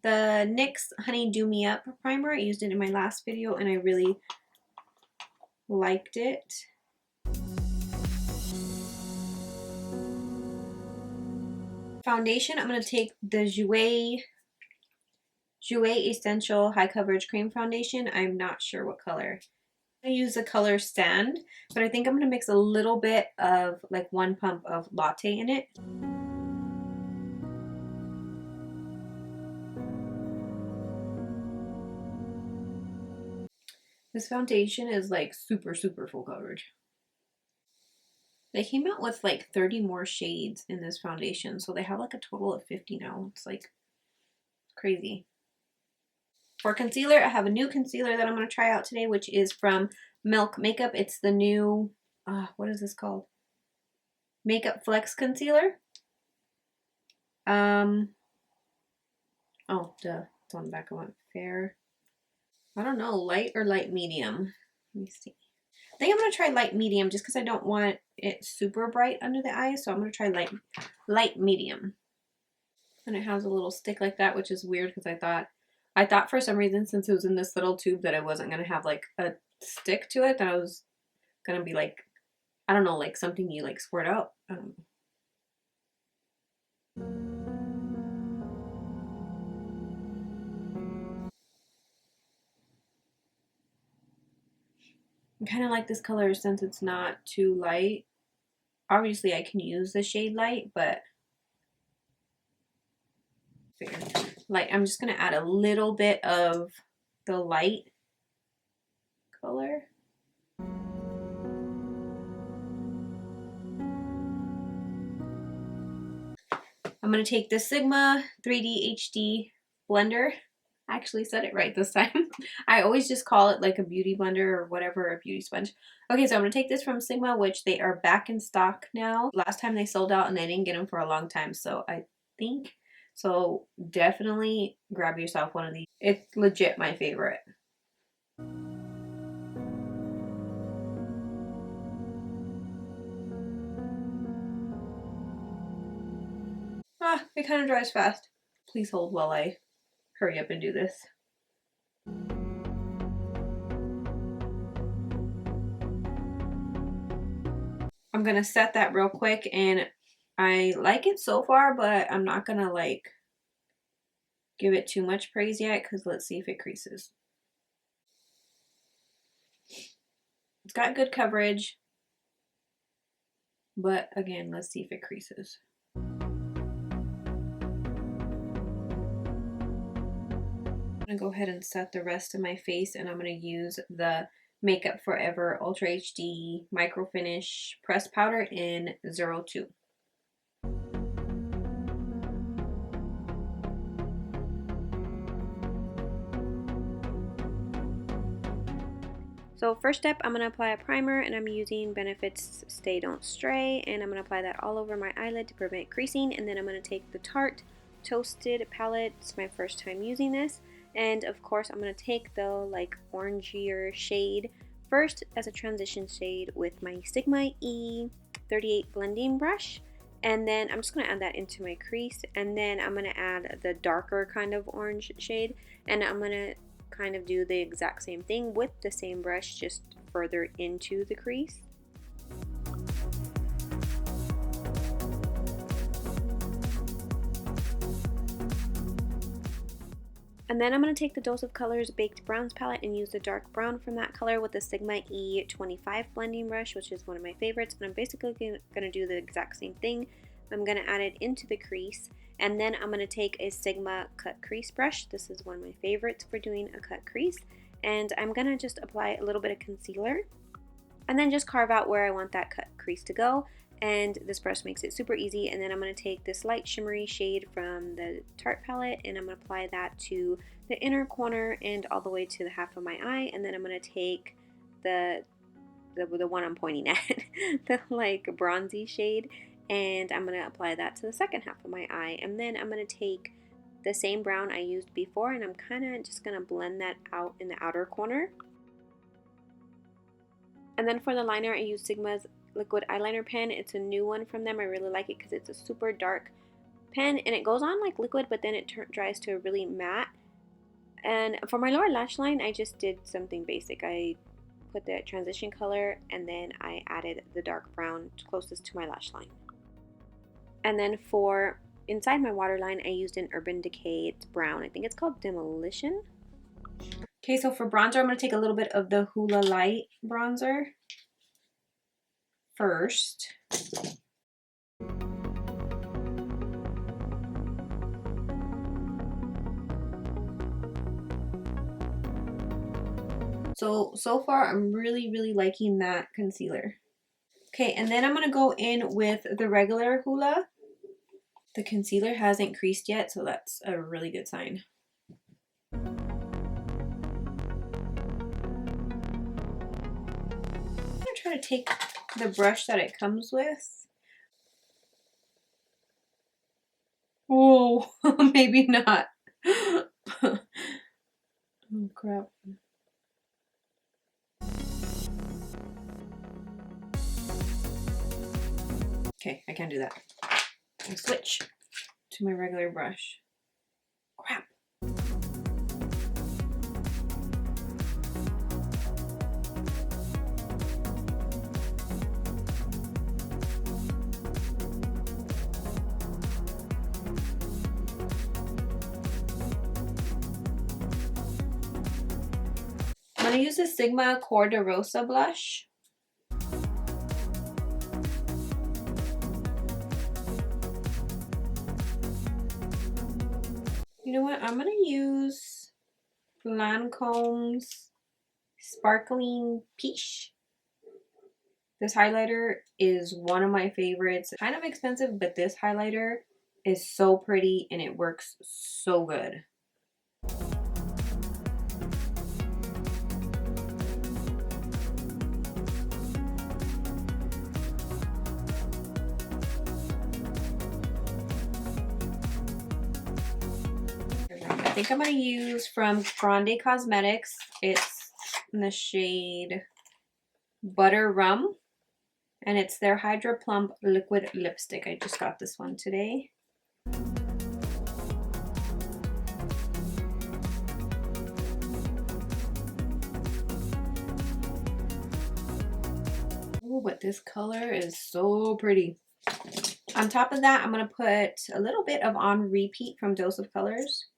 the NYX Honey Do Me Up primer. I used it in my last video and I really liked it. Foundation, I'm going to take the Jouer Essential High Coverage Cream Foundation. I'm not sure what color. I use the color Sand, but I think I'm going to mix a little bit of like 1 pump of Latte in it. This foundation is like super full coverage. They came out with like 30 more shades in this foundation, so they have like a total of 50 now. It's like crazy. For concealer, I have a new concealer that I'm going to try out today, which is from Milk Makeup. It's the new, what is this called? Makeup Flex Concealer. Oh, duh. It's on the back. I want fair. I don't know, light or light medium. Let me see. I think I'm going to try light medium just because I don't want it super bright under the eyes. So I'm going to try light medium. And it has a little stick like that, which is weird because I thought for some reason, since it was in this little tube, that I wasn't going to have like a stick to it, that I was going to be like, I don't know, like something you like squirt out. I don't know. I kind of like this color since it's not too light. Obviously, I can use the shade light, but like I'm just going to add a little bit of the light color. I'm going to take the Sigma 3D HD blender. I actually said it right this time. I always just call it like a beauty blender or whatever, a beauty sponge. Okay, so I'm going to take this from Sigma, which they are back in stock now. Last time they sold out and I didn't get them for a long time, so I think, so definitely grab yourself one of these. It's legit my favorite. It kind of dries fast. Please hold while I hurry up and do this. I'm gonna set that real quick, and I like it so far, but I'm not gonna like give it too much praise yet because let's see if it creases. It's got good coverage, but again, let's see if it creases. I'm gonna go ahead and set the rest of my face, and I'm gonna use the Makeup Forever Ultra HD Micro Finish Pressed Powder in 02. So first step, I'm going to apply a primer, and I'm using Benefit's Stay Don't Stray, and I'm going to apply that all over my eyelid to prevent creasing. And then I'm going to take the Tarte Toasted palette. It's my first time using this, and of course I'm going to take the like orangier shade first as a transition shade with my Sigma E38 blending brush, and then I'm just going to add that into my crease, and then I'm going to add the darker kind of orange shade, and I'm going to kind of do the exact same thing with the same brush, just further into the crease. And then I'm going to take the Dose of Colors Baked Browns palette and use the dark brown from that color with the Sigma E25 blending brush, which is one of my favorites. And I'm basically going to do the exact same thing. I'm going to add it into the crease, and then I'm going to take a Sigma cut crease brush. This is one of my favorites for doing a cut crease, and I'm going to just apply a little bit of concealer and then just carve out where I want that cut crease to go. And this brush makes it super easy. And then I'm going to take this light shimmery shade from the Tarte palette, and I'm going to apply that to the inner corner and all the way to the half of my eye. And then I'm going to take the one I'm pointing at, the like bronzy shade, and I'm going to apply that to the second half of my eye. And then I'm going to take the same brown I used before, and I'm kind of just going to blend that out in the outer corner. And then for the liner, I use Sigma's liquid eyeliner pen. It's a new one from them. I really like it because it's a super dark pen, and it goes on like liquid, but then it dries to a really matte. And for my lower lash line, I just did something basic. I put the transition color, and then I added the dark brown closest to my lash line. And then for inside my waterline, I used an Urban Decay. It's brown. I think it's called Demolition. Okay, so for bronzer, I'm going to take a little bit of the Hoola Light bronzer first. So far, I'm really liking that concealer. Okay, and then I'm going to go in with the regular Hoola. The concealer hasn't creased yet, so that's a really good sign. I'm going to try to take the brush that it comes with. Whoa, maybe not. Oh, crap. Okay, I can't do that. I'll switch to my regular brush. Crap. I'm going to use the Sigma Cor de Rosa blush. You know what? I'm going to use Lancome's Sparkling Peche. This highlighter is one of my favorites. Kind of expensive, but this highlighter is so pretty and it works so good. I think I'm going to use from Grande Cosmetics. It's in the shade Butter Rum, and it's their Hydra Plump Liquid Lipstick. I just got this one today. Oh, but this color is so pretty. On top of that, I'm going to put a little bit of On Repeat from Dose of Colors.